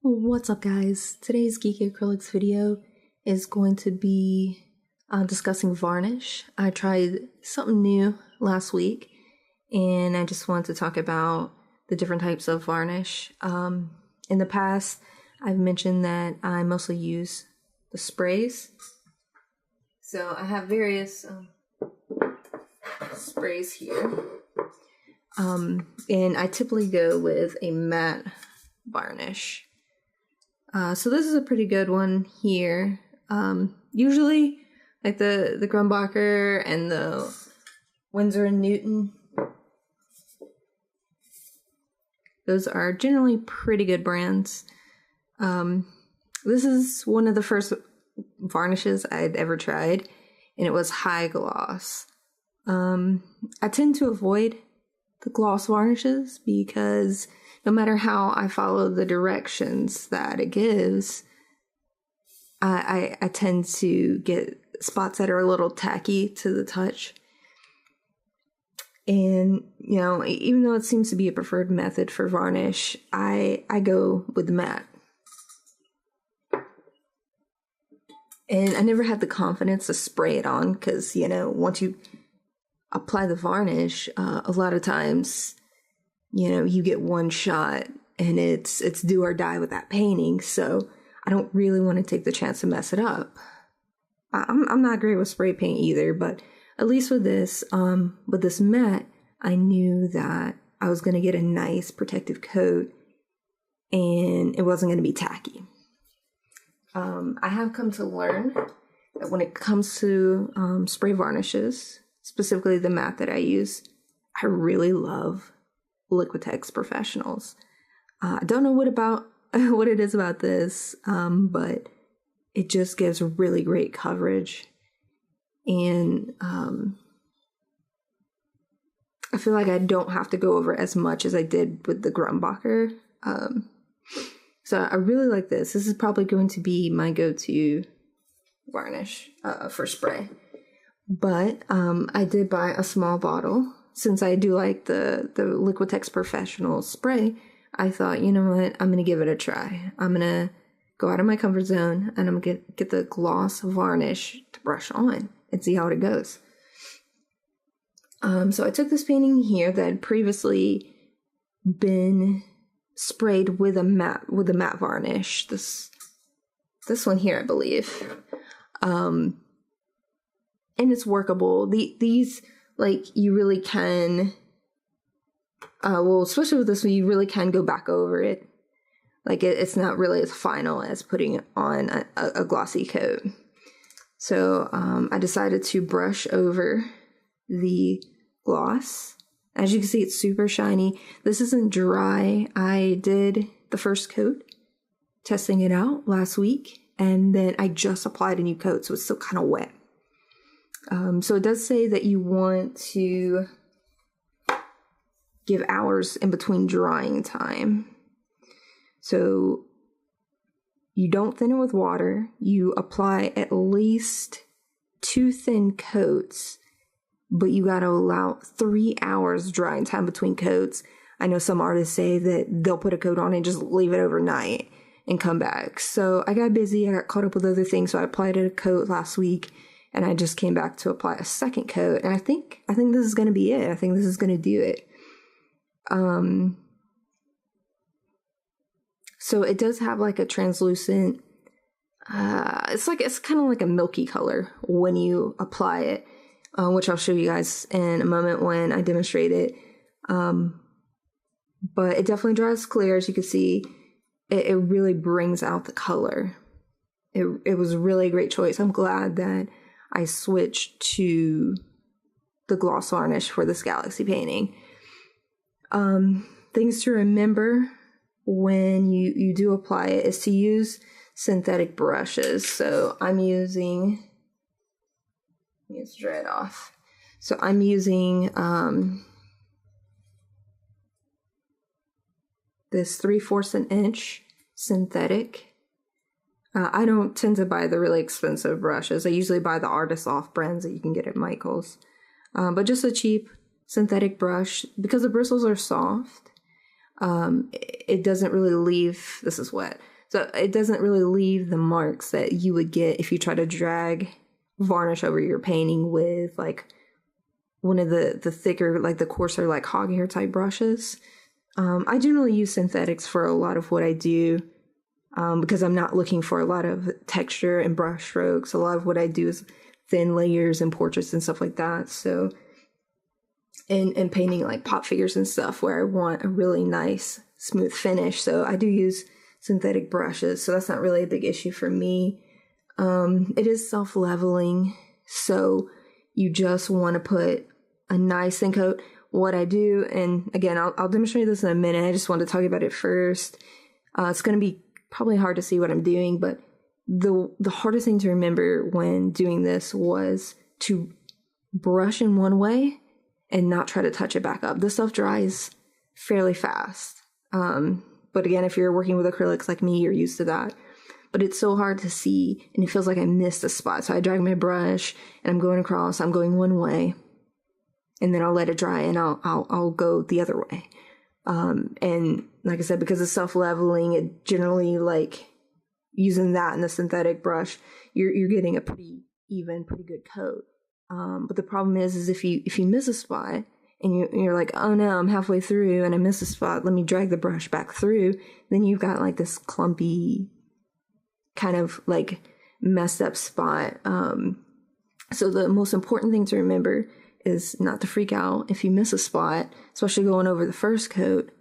What's up, guys? Today's Geeky Acrylics video is going to be discussing varnish. I tried something new last week and I just wanted to talk about the different types of varnish. In the past, I've mentioned that I mostly use the sprays. So I have various sprays here. And I typically go with a matte varnish. So this is a pretty good one here. Usually, like the Grumbacher and the Winsor & Newton, those are generally pretty good brands. This is one of the first varnishes I'd ever tried, and it was high gloss. I tend to avoid the gloss varnishes because no matter how I follow the directions that it gives, I tend to get spots that are a little tacky to the touch. And, you know, even though it seems to be a preferred method for varnish, I go with the matte. And I never had the confidence to spray it on because, you know, once you apply the varnish, a lot of times, you know, you get one shot and it's do or die with that painting. So I don't really want to take the chance to mess it up. I'm not great with spray paint either, but at least with this matte, I knew that I was going to get a nice protective coat and it wasn't going to be tacky. I have come to learn that when it comes to spray varnishes, specifically the matte that I use, I really love Liquitex Professionals. I don't know what it is about this, but it just gives really great coverage, and I feel like I don't have to go over as much as I did with the Grumbacher. So I really like this. This is probably going to be my go-to varnish for spray. But I did buy a small bottle. Since I do like the Liquitex Professional spray, I thought, you know what, I'm going to give it a try. I'm going to go out of my comfort zone and I'm going to get the gloss varnish to brush on and see how it goes. So I took this painting here that had previously been sprayed with a matte varnish. This one here, I believe. And it's workable. These, like, you really can, well, especially with this one, you really can go back over it. Like, it's not really as final as putting on a glossy coat. So, I decided to brush over the gloss. As you can see, it's super shiny. This isn't dry. I did the first coat, testing it out last week, and then I just applied a new coat, so it's still kind of wet. So it does say that you want to give hours in between drying time. So you don't thin it with water. You apply at least 2 thin coats, but you got to allow 3 hours drying time between coats. I know some artists say that they'll put a coat on and just leave it overnight and come back. So I got busy. I got caught up with other things. So I applied a coat last week. And I just came back to apply a second coat. And I think this is going to be it. I think this is going to do it. So it does have like a translucent, it's kind of like a milky color when you apply it, which I'll show you guys in a moment when I demonstrate it. But it definitely dries clear. As you can see, it really brings out the color. It was really a great choice. I'm glad that I switched to the gloss varnish for this Galaxy painting. Things to remember when you do apply it is to use synthetic brushes. So I'm using, let's dry it off. So I'm using this 3/4 an inch synthetic. I don't tend to buy the really expensive brushes. I usually buy the Artist Off brands that you can get at Michael's. But just a cheap synthetic brush, because the bristles are soft, it doesn't really leave, this is wet, So it doesn't really leave the marks that you would get if you try to drag varnish over your painting with like one of the thicker, like the coarser, like hog hair type brushes. I generally use synthetics for a lot of what I do because I'm not looking for a lot of texture and brush strokes. A lot of what I do is thin layers and portraits and stuff like that. So, and painting like pop figures and stuff where I want a really nice, smooth finish. So I do use synthetic brushes. So that's not really a big issue for me. It is self-leveling. So you just want to put a nice thin coat. What I do, and again, I'll demonstrate this in a minute. I just wanted to talk about it first. It's going to be probably hard to see what I'm doing, but the hardest thing to remember when doing this was to brush in one way and not try to touch it back up. This stuff dries fairly fast. But again, if you're working with acrylics like me, you're used to that. But it's so hard to see, and it feels like I missed a spot. So I drag my brush, and I'm going across. I'm going one way, and then I'll let it dry, and I'll go the other way. And like I said, because it's self-leveling, it generally, like using that in the synthetic brush, you're getting a pretty even, pretty good coat. But the problem is if you miss a spot and you're like, oh no, I'm halfway through and I missed a spot, let me drag the brush back through, then you've got like this clumpy kind of like messed up spot. So the most important thing to remember is not to freak out if you miss a spot, especially going over the first coat.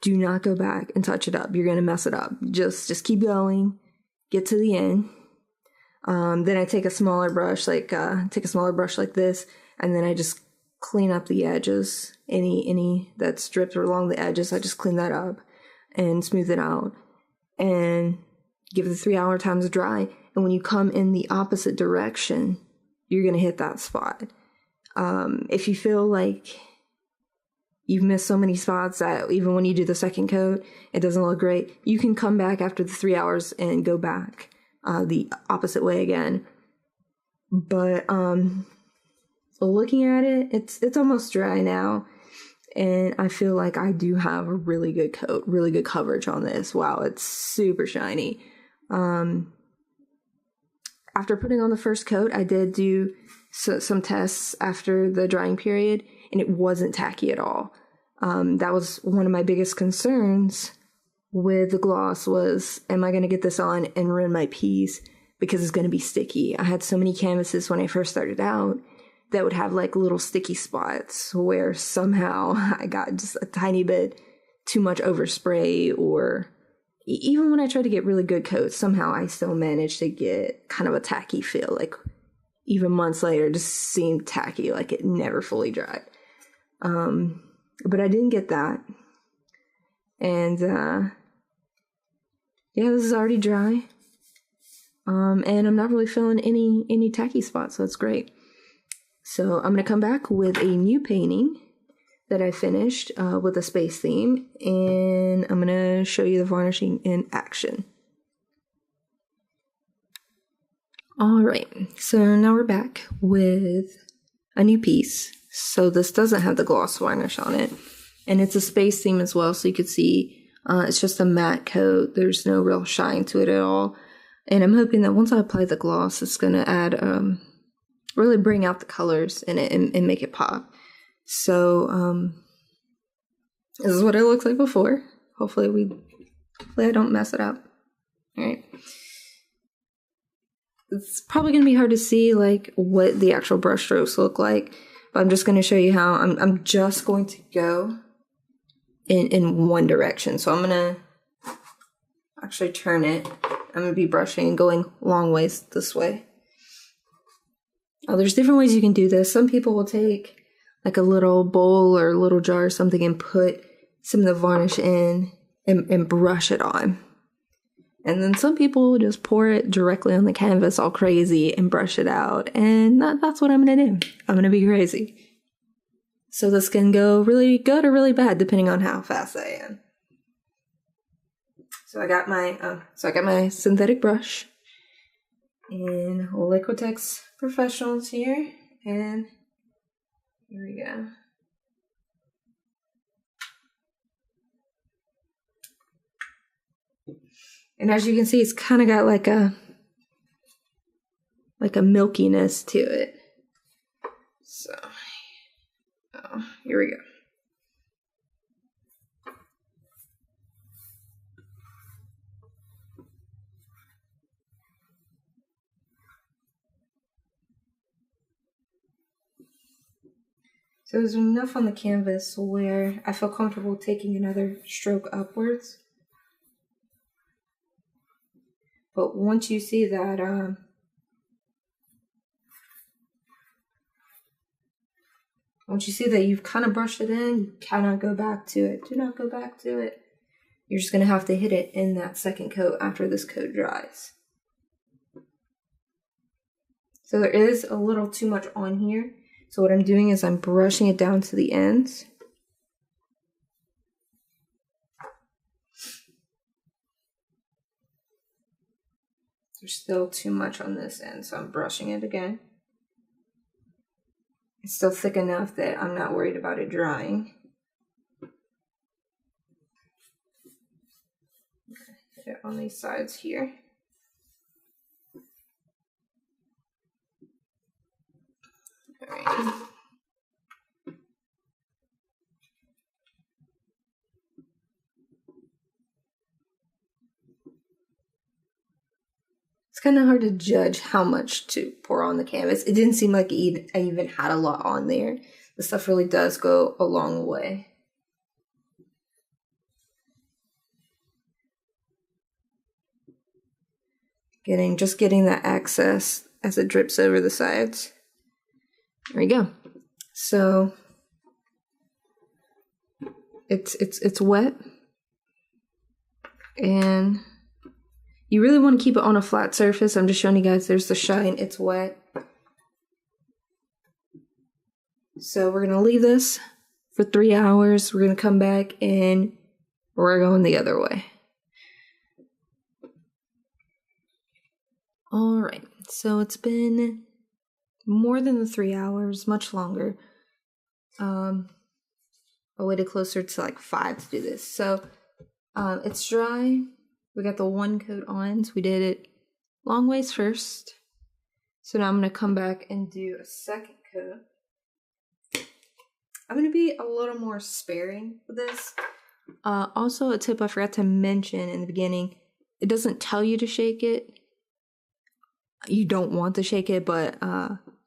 Do not go back and touch it up. You're going to mess it up. Just keep going, get to the end. Then I take a smaller brush, like this, and then I just clean up the edges. Any that's dripped along the edges, I just clean that up and smooth it out and give it 3 hour time to dry. And when you come in the opposite direction, you're going to hit that spot. If you feel like you've missed so many spots that even when you do the second coat, it doesn't look great, you can come back after the 3 hours and go back the opposite way again. But looking at it, it's almost dry now, and I feel like I do have a really good coat, really good coverage on this. Wow, it's super shiny. After putting on the first coat, I did do some tests after the drying period, and it wasn't tacky at all. That was one of my biggest concerns with the gloss was, am I going to get this on and ruin my piece because it's going to be sticky? I had so many canvases when I first started out that would have like little sticky spots where somehow I got just a tiny bit too much overspray, or even when I tried to get really good coats, somehow I still managed to get kind of a tacky feel, like even months later, just seemed tacky, like it never fully dried. But I didn't get that. And, yeah, this is already dry. And I'm not really feeling any tacky spots, so it's great. So I'm going to come back with a new painting that I finished with a space theme, and I'm going to show you the varnishing in action. All right, so now we're back with a new piece. So this doesn't have the gloss varnish on it, and it's a space theme as well, so you could see it's just a matte coat. There's no real shine to it at all, and I'm hoping that once I apply the gloss, it's going to add, really bring out the colors in it and make it pop. So this is what it looks like before. Hopefully I don't mess it up. All right. It's probably going to be hard to see like what the actual brush strokes look like, but I'm just going to show you how I'm just going to go in one direction. So I'm going to actually turn it. I'm going to be brushing and going long ways this way. Oh, there's different ways you can do this. Some people will take like a little bowl or a little jar or something and put some of the varnish in and brush it on. And then some people will just pour it directly on the canvas all crazy and brush it out. And that's what I'm going to do. I'm going to be crazy. So this can go really good or really bad depending on how fast I am. So I got my synthetic brush in Liquitex Professionals here, and here we go. And as you can see, it's kind of got like a milkiness to it. So, here we go. So there's enough on the canvas where I feel comfortable taking another stroke upwards. But once you see that, once you see that you've kind of brushed it in, you cannot go back to it. Do not go back to it. You're just going to have to hit it in that second coat after this coat dries. So there is a little too much on here. So what I'm doing is I'm brushing it down to the ends. There's still too much on this end, so I'm brushing it again. It's still thick enough that I'm not worried about it drying. Okay, hit it on these sides here. All right. It's kind of hard to judge how much to pour on the canvas. It didn't seem like I even had a lot on there. The stuff really does go a long way. Just getting that excess as it drips over the sides. There we go. So it's wet, and you really want to keep it on a flat surface. I'm just showing you guys, there's the shine, it's wet. So we're gonna leave this for 3 hours. We're gonna come back and we're going the other way. All right, so it's been more than the 3 hours, much longer. I waited closer to like 5 to do this. So it's dry. We got the one coat on, so we did it long ways first. So now I'm gonna come back and do a second coat. I'm gonna be a little more sparing with this. Also, a tip I forgot to mention in the beginning, it doesn't tell you to shake it. You don't want to shake it, but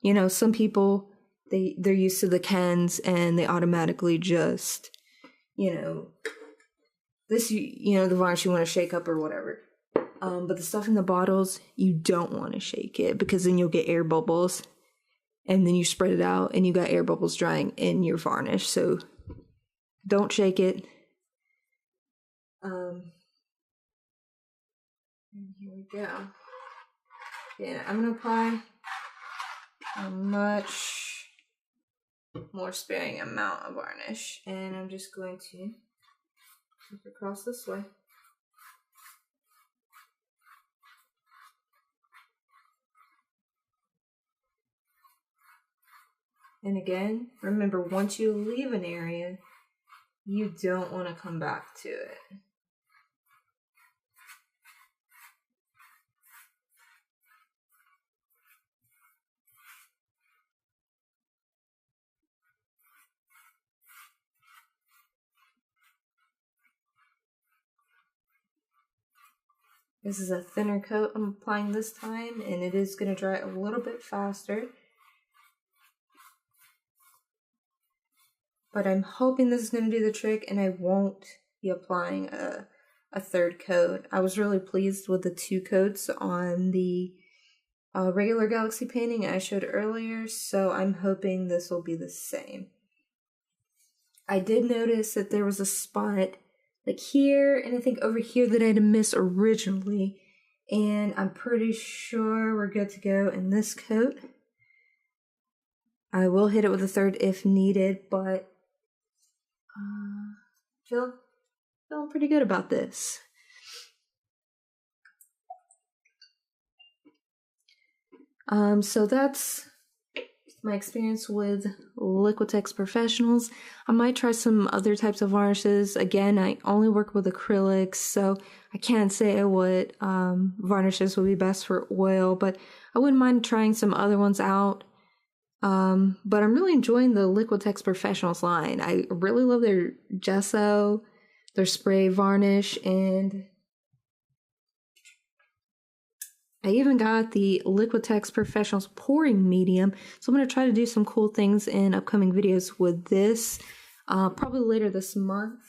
you know, some people, they're used to the cans and they automatically just, you know, the varnish you want to shake up or whatever. But the stuff in the bottles, you don't want to shake it because then you'll get air bubbles, and then you spread it out and you got air bubbles drying in your varnish. So don't shake it. And here we go. Yeah, I'm gonna apply a much more sparing amount of varnish, and I'm just going to look across this way. And again, remember, once you leave an area, you don't want to come back to it. This is a thinner coat I'm applying this time, and it is going to dry a little bit faster. But I'm hoping this is going to do the trick and I won't be applying a third coat. I was really pleased with the 2 coats on the regular Galaxy painting I showed earlier, so I'm hoping this will be the same. I did notice that there was a spot like here and I think over here that I had missed originally, and I'm pretty sure we're good to go in this coat. I will hit it with a third if needed, but feeling pretty good about this. So that's my experience with Liquitex Professionals. I might try some other types of varnishes. Again, I only work with acrylics, so I can't say what varnishes would be best for oil, but I wouldn't mind trying some other ones out. But I'm really enjoying the Liquitex Professionals line. I really love their gesso, their spray varnish, and I even got the Liquitex Professionals pouring medium. So I'm going to try to do some cool things in upcoming videos with this, probably later this month.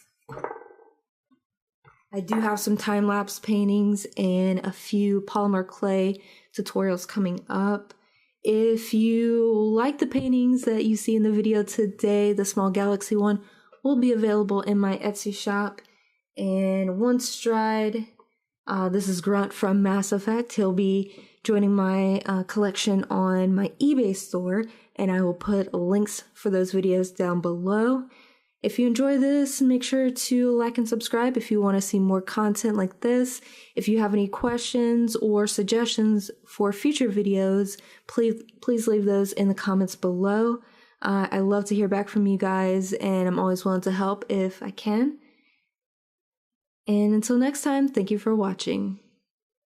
I do have some time-lapse paintings and a few polymer clay tutorials coming up. If you like the paintings that you see in the video today, the small galaxy one will be available in my Etsy shop. And once dried, this is Grunt from Mass Effect. He'll be joining my collection on my eBay store, and I will put links for those videos down below. If you enjoy this, make sure to like and subscribe if you want to see more content like this. If you have any questions or suggestions for future videos, please leave those in the comments below. I love to hear back from you guys, and I'm always willing to help if I can. And until next time, thank you for watching.